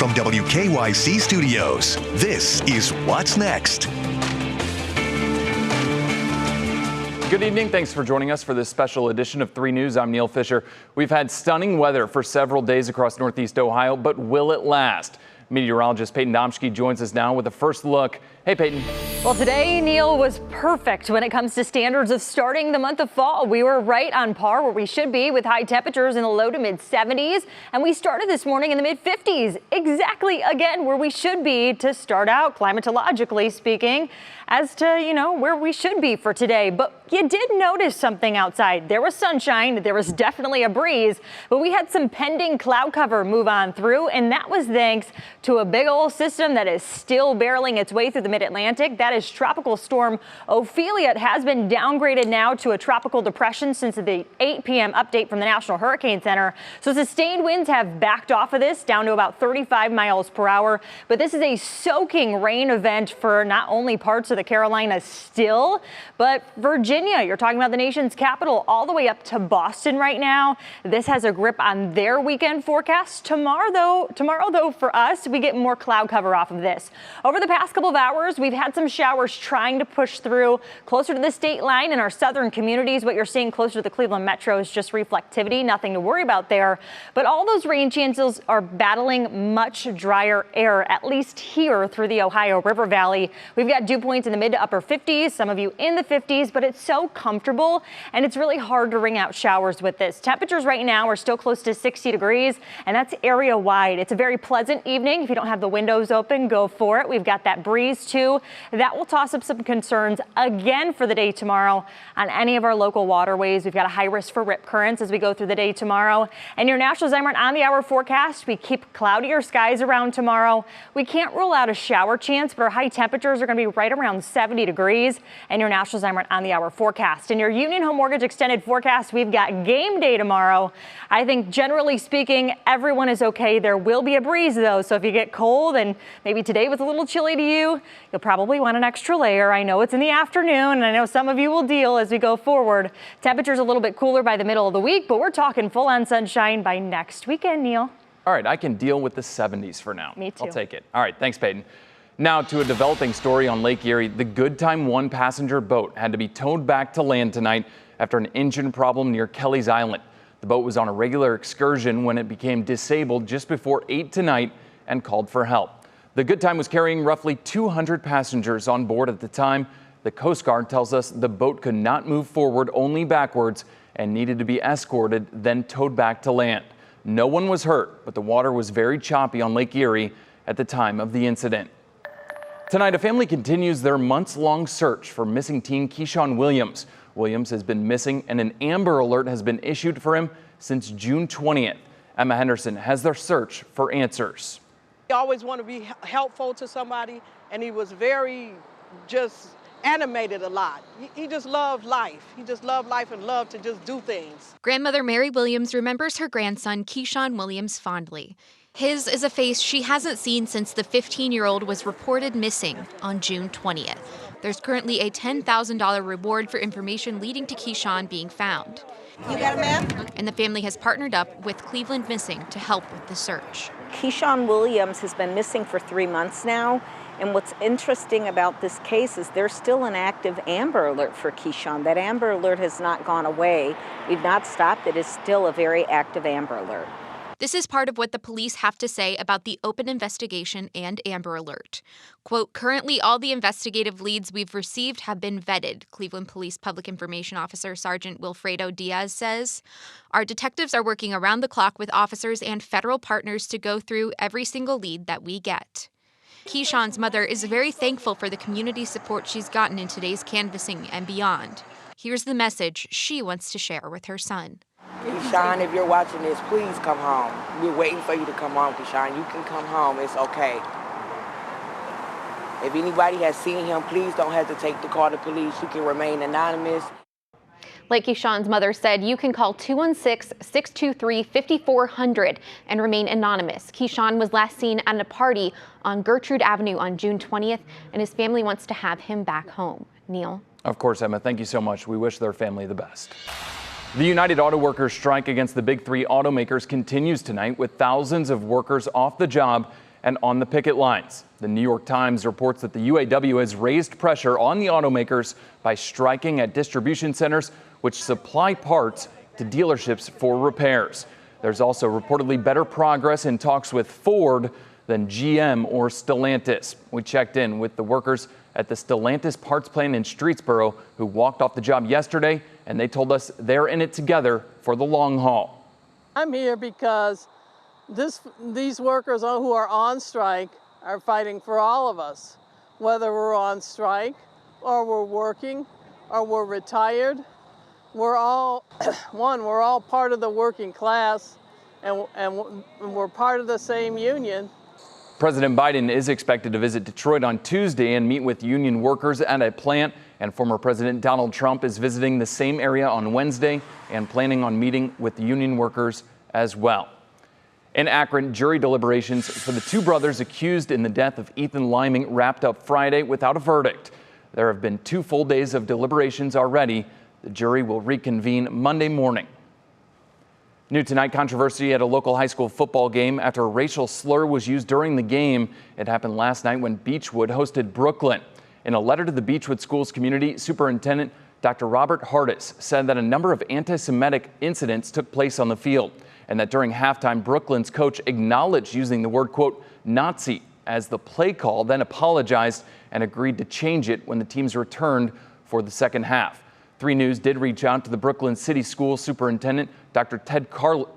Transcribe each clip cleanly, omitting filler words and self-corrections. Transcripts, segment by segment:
from WKYC Studios, this is What's Next. Good evening. Thanks for joining us for this special edition of 3 News. I'm Neil Fischer. We've had stunning weather for several days across Northeast Ohio, but will it last? Meteorologist Payton Domschke joins us now with a first look. Hey, Payton. Well, today, Neil, was perfect when it comes to standards of starting the month of fall. We were right on par where we should be with high temperatures in the low to mid 70s. And we started this morning in the mid 50s, exactly again where we should be to start out climatologically speaking as to, where we should be for today. But you did notice something outside. There was sunshine. There was definitely a breeze, but we had some pending cloud cover move on through. And that was thanks to a big old system that is still barreling its way through the Mid-Atlantic. That is Tropical Storm Ophelia. It has been downgraded now to a tropical depression since the 8 p.m. update from the National Hurricane Center. So sustained winds have backed off of this down to about 35 miles per hour. But this is a soaking rain event for not only parts of the Carolinas still, but Virginia. You're talking about the nation's capital all the way up to Boston right now. This has a grip on their weekend forecast. Tomorrow, though, for us, we get more cloud cover off of this. Over the past couple of hours, we've had some showers trying to push through closer to the state line in our southern communities. What you're seeing closer to the Cleveland metro is just reflectivity, nothing to worry about there. But all those rain chances are battling much drier air, at least here through the Ohio River Valley. We've got dew points in the mid to upper 50s, some of you in the 50s, but it's so comfortable and it's really hard to wring out showers with this. Temperatures right now are still close to 60 degrees, and that's area wide. It's a very pleasant evening. If you don't have the windows open, go for it. We've got that breeze too. That will toss up some concerns again for the day tomorrow on any of our local waterways. We've got a high risk for rip currents as we go through the day tomorrow. And your National Zymern on the hour forecast, we keep cloudier skies around tomorrow. We can't rule out a shower chance, but our high temperatures are going to be right around 70 degrees. And your National Zymern on the hour forecast. In your Union Home Mortgage extended forecast, we've got game day tomorrow. I think generally speaking, everyone is okay. There will be a breeze though, so if you get cold and maybe today was a little chilly to you, you'll probably want an extra layer. I know it's in the afternoon, and I know some of you will deal as we go forward. Temperatures a little bit cooler by the middle of the week, but we're talking full-on sunshine by next weekend, Neil. All right, I can deal with the 70s for now. Me too. I'll take it. All right, thanks, Payton. Now to a developing story on Lake Erie. The Goodtime I passenger boat had to be towed back to land tonight after an engine problem near Kelly's Island. The boat was on a regular excursion when it became disabled just before 8 tonight and called for help. The Goodtime was carrying roughly 200 passengers on board at the time. The Coast Guard tells us the boat could not move forward, only backwards, and needed to be escorted, then towed back to land. No one was hurt, but the water was very choppy on Lake Erie at the time of the incident. Tonight, a family continues their months-long search for missing teen Keyshawn Williams. Williams has been missing, and an Amber Alert has been issued for him since June 20th. Emma Henderson has their search for answers. He always wanted to be helpful to somebody, and he was very just animated a lot. He just loved life. He just loved life and loved to just do things. Grandmother Mary Williams remembers her grandson Keyshawn Williams fondly. His is a face she hasn't seen since the 15-year-old was reported missing on June 20th. There's currently a $10,000 reward for information leading to Keyshawn being found. You got a map? And the family has partnered up with Cleveland Missing to help with the search. Keyshawn Williams has been missing for 3 months now. And what's interesting about this case is there's still an active Amber Alert for Keyshawn. That Amber Alert has not gone away. We've not stopped it. It's still a very active Amber Alert. This is part of what the police have to say about the open investigation and Amber Alert. Quote, currently all the investigative leads we've received have been vetted, Cleveland Police Public Information Officer Sergeant Wilfredo Diaz says. Our detectives are working around the clock with officers and federal partners to go through every single lead that we get. Keyshawn's mother is very thankful for the community support she's gotten in today's canvassing and beyond. Here's the message she wants to share with her son. Keyshawn, if you're watching this, please come home. We're waiting for you to come home, Keyshawn. You can come home. It's okay. If anybody has seen him, please don't hesitate to call the police. You can remain anonymous. Like Keyshawn's mother said, you can call 216-623-5400 and remain anonymous. Keyshawn was last seen at a party on Gertrude Avenue on June 20th, and his family wants to have him back home. Neil? Of course, Emma. Thank you so much. We wish their family the best. The United Auto Workers strike against the big three automakers continues tonight with thousands of workers off the job and on the picket lines. The New York Times reports that the UAW has raised pressure on the automakers by striking at distribution centers, which supply parts to dealerships for repairs. There's also reportedly better progress in talks with Ford than GM or Stellantis. We checked in with the workers at the Stellantis parts plant in Streetsboro who walked off the job yesterday, and they told us they're in it together for the long haul. I'm here because these workers who are on strike are fighting for all of us, whether we're on strike or we're working or we're retired. We're all we're all part of the working class, and we're part of the same union. President Biden is expected to visit Detroit on Tuesday and meet with union workers at a plant, and former President Donald Trump is visiting the same area on Wednesday and planning on meeting with the union workers as well. In Akron, jury deliberations for the two brothers accused in the death of Ethan Liming wrapped up Friday without a verdict. There have been 2 full days of deliberations already. The jury will reconvene Monday morning. New tonight, controversy at a local high school football game after a racial slur was used during the game. It happened last night when Beechwood hosted Brooklyn. In a letter to the Beechwood Schools community, Superintendent Dr. Robert Hardis said that a number of anti-Semitic incidents took place on the field, and that during halftime, Brooklyn's coach acknowledged using the word, quote, Nazi as the play call, then apologized and agreed to change it when the teams returned for the second half. 3 News did reach out to the Brooklyn City School Superintendent, Dr. Ted Caleris,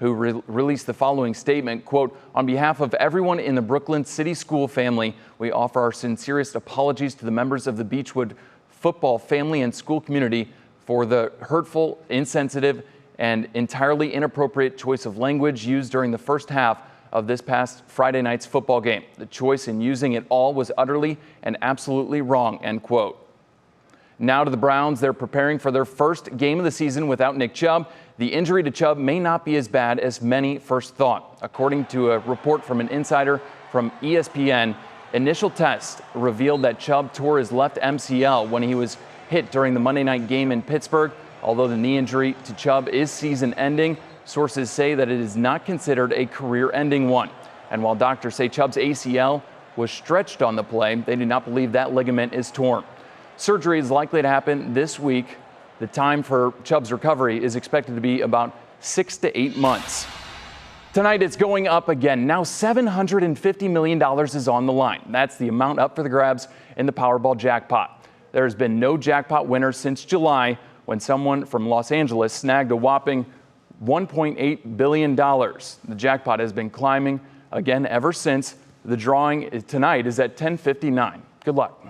who released the following statement, quote, on behalf of everyone in the Brooklyn City School family, we offer our sincerest apologies to the members of the Beechwood football family and school community for the hurtful, insensitive, and entirely inappropriate choice of language used during the first half of this past Friday night's football game. The choice in using it all was utterly and absolutely wrong, end quote. Now to the Browns. They're preparing for their first game of the season without Nick Chubb. The injury to Chubb may not be as bad as many first thought. According to a report from an insider from ESPN, initial tests revealed that Chubb tore his left MCL when he was hit during the Monday night game in Pittsburgh. Although the knee injury to Chubb is season-ending, sources say that it is not considered a career-ending one. And while doctors say Chubb's ACL was stretched on the play, they do not believe that ligament is torn. Surgery is likely to happen this week. The time for Chubb's recovery is expected to be about 6 to 8 months. Tonight it's going up again. Now $750 million is on the line. That's the amount up for the grabs in the Powerball jackpot. There has been no jackpot winner since July, when someone from Los Angeles snagged a whopping $1.8 billion. The jackpot has been climbing again ever since. The drawing tonight is at 10:59. Good luck.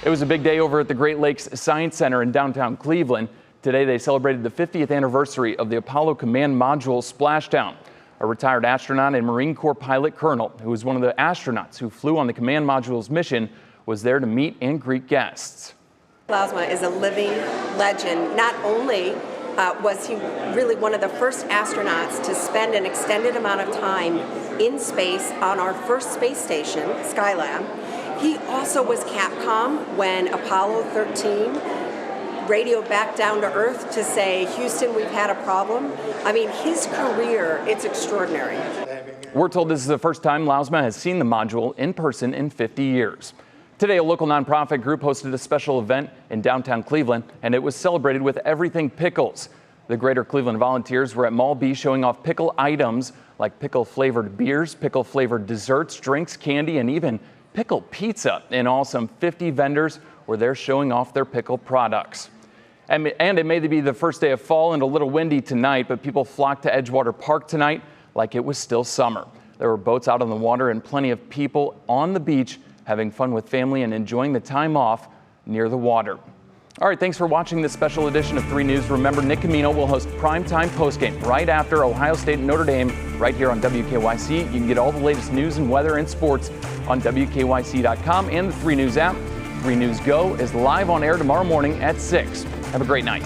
It was a big day over at the Great Lakes Science Center in downtown Cleveland. Today they celebrated the 50th anniversary of the Apollo Command Module splashdown. A retired astronaut and Marine Corps pilot colonel, who was one of the astronauts who flew on the Command Module's mission, was there to meet and greet guests. Lausma is a living legend. Not only was he really one of the first astronauts to spend an extended amount of time in space on our first space station, Skylab, he also was Capcom when Apollo 13 radioed back down to Earth to say, Houston, we've had a problem. I mean, his career, it's extraordinary. We're told this is the first time Lausma has seen the module in person in 50 years. Today, a local nonprofit group hosted a special event in downtown Cleveland, and it was celebrated with everything pickles. The Greater Cleveland Volunteers were at Mall B showing off pickle items like pickle-flavored beers, pickle-flavored desserts, drinks, candy, and even pickle pizza. In all, some 50 vendors were there showing off their pickle products. And it may be the first day of fall and a little windy tonight, but people flocked to Edgewater Park tonight like it was still summer. There were boats out on the water and plenty of people on the beach having fun with family and enjoying the time off near the water. All right, thanks for watching this special edition of 3 News. Remember, Nick Camino will host Primetime Postgame right after Ohio State and Notre Dame right here on WKYC. You can get all the latest news and weather and sports on WKYC.com and the 3 News app. 3 News Go is live on air tomorrow morning at 6. Have a great night.